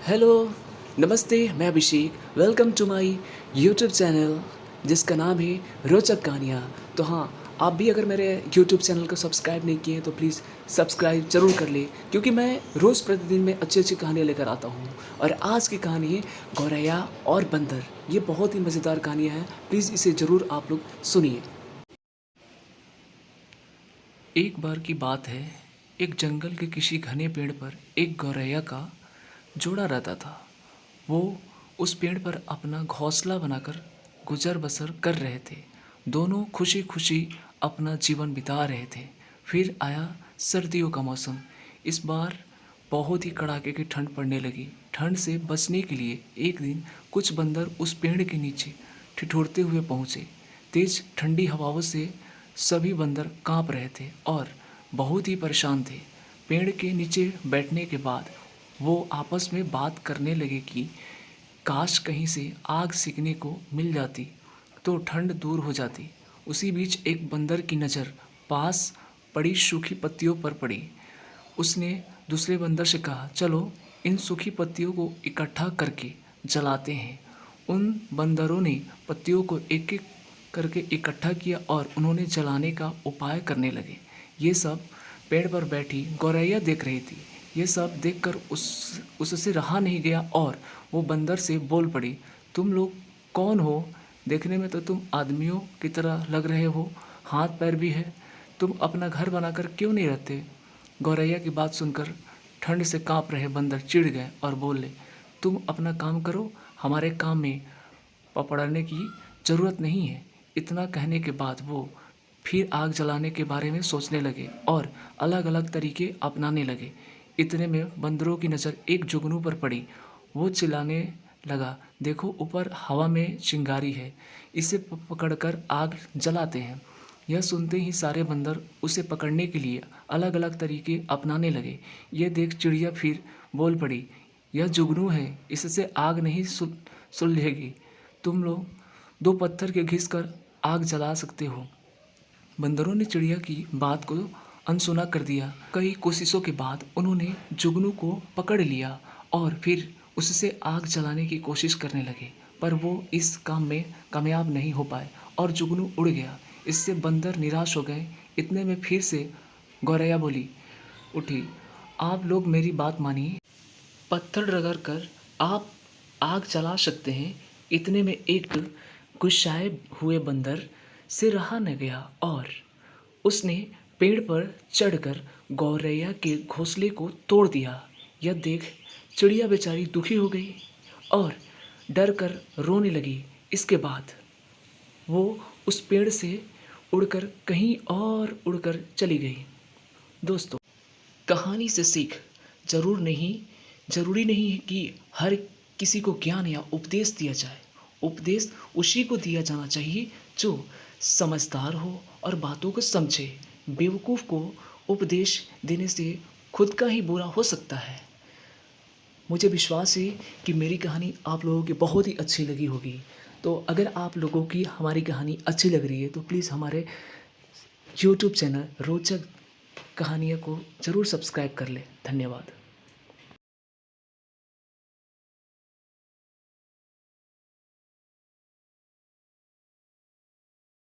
Hello, नमस्ते, मैं Abhishek. Welcome to my YouTube channel जिसका नाम है रोचक कहानियाँ। तो हाँ, आप भी अगर मेरे यूट्यूब चैनल को सब्सक्राइब नहीं किए हैं तो प्लीज़ सब्सक्राइब ज़रूर कर लें, क्योंकि मैं रोज़ प्रतिदिन में अच्छी अच्छी कहानियाँ लेकर आता हूँ। और आज की कहानी है गौरैया और बंदर। ये बहुत ही मज़ेदार कहानियाँ हैं, प्लीज़ इसे ज़रूर आप लोग सुनिए। एक बार की बात है, एक जंगल के किसी घने पेड़ पर एक गौरैया का जोड़ा रहता था। वो उस पेड़ पर अपना घोंसला बनाकर गुजर बसर कर रहे थे। दोनों खुशी खुशी अपना जीवन बिता रहे थे। फिर आया सर्दियों का मौसम। इस बार बहुत ही कड़ाके की ठंड पड़ने लगी। ठंड से बचने के लिए एक दिन कुछ बंदर उस पेड़ के नीचे ठिठुरते हुए पहुँचे। तेज ठंडी हवाओं से सभी बंदर कांप रहे थे और बहुत ही परेशान थे। पेड़ के नीचे बैठने के बाद वो आपस में बात करने लगे कि काश कहीं से आग सेकने को मिल जाती तो ठंड दूर हो जाती। उसी बीच एक बंदर की नज़र पास पड़ी सूखी पत्तियों पर पड़ी। उसने दूसरे बंदर से कहा, चलो इन सूखी पत्तियों को इकट्ठा करके जलाते हैं। उन बंदरों ने पत्तियों को एक एक करके इकट्ठा किया और उन्होंने जलाने का उपाय करने लगे। ये सब पेड़ पर बैठी गौरैया देख रही थी। ये सब देखकर उससे रहा नहीं गया और वो बंदर से बोल पड़ी, तुम लोग कौन हो? देखने में तो तुम आदमियों की तरह लग रहे हो, हाथ पैर भी है। तुम अपना घर बनाकर क्यों नहीं रहते? गौरैया की बात सुनकर ठंड से कांप रहे बंदर चिढ़ गए और बोले, तुम अपना काम करो, हमारे काम में पड़ने की ज़रूरत नहीं है। इतना कहने के बाद वो फिर आग जलाने के बारे में सोचने लगे और अलग अलग तरीके अपनाने लगे। इतने में बंदरों की नज़र एक जुगनू पर पड़ी। वो चिल्लाने लगा, देखो ऊपर हवा में चिंगारी है, इसे पकड़कर आग जलाते हैं। यह सुनते ही सारे बंदर उसे पकड़ने के लिए अलग अलग तरीके अपनाने लगे। ये देख चिड़िया फिर बोल पड़ी, यह जुगनू है, इससे आग नहीं सुलझेगी। तुम लोग दो पत्थर के घिस कर आग जला सकते हो। बंदरों ने चिड़िया की बात को अनसुना कर दिया। कई कोशिशों के बाद उन्होंने जुगनू को पकड़ लिया और फिर उससे आग जलाने की कोशिश करने लगे, पर वो इस काम में कामयाब नहीं हो पाए और जुगनू उड़ गया। इससे बंदर निराश हो गए। इतने में फिर से गौरैया बोली उठी, आप लोग मेरी बात मानिए, पत्थर रगड़ कर आप आग जला सकते हैं। इतने में एक गुस्साए हुए बंदर से रहा न गया और उसने पेड़ पर चढ़कर गौरैया के घोंसले को तोड़ दिया। यह देख चिड़िया बेचारी दुखी हो गई और डर कर रोने लगी। इसके बाद वो उस पेड़ से उड़कर कहीं और उड़कर चली गई। दोस्तों, कहानी से सीख ज़रूरी नहीं है कि हर किसी को ज्ञान या उपदेश दिया जाए। उपदेश उसी को दिया जाना चाहिए जो समझदार हो और बातों को समझे। बेवकूफ़ को उपदेश देने से खुद का ही बुरा हो सकता है। मुझे विश्वास है कि मेरी कहानी आप लोगों की बहुत ही अच्छी लगी होगी। तो अगर आप लोगों की हमारी कहानी अच्छी लग रही है तो प्लीज़ हमारे यूट्यूब चैनल रोचक कहानियों को ज़रूर सब्सक्राइब कर लें। धन्यवाद।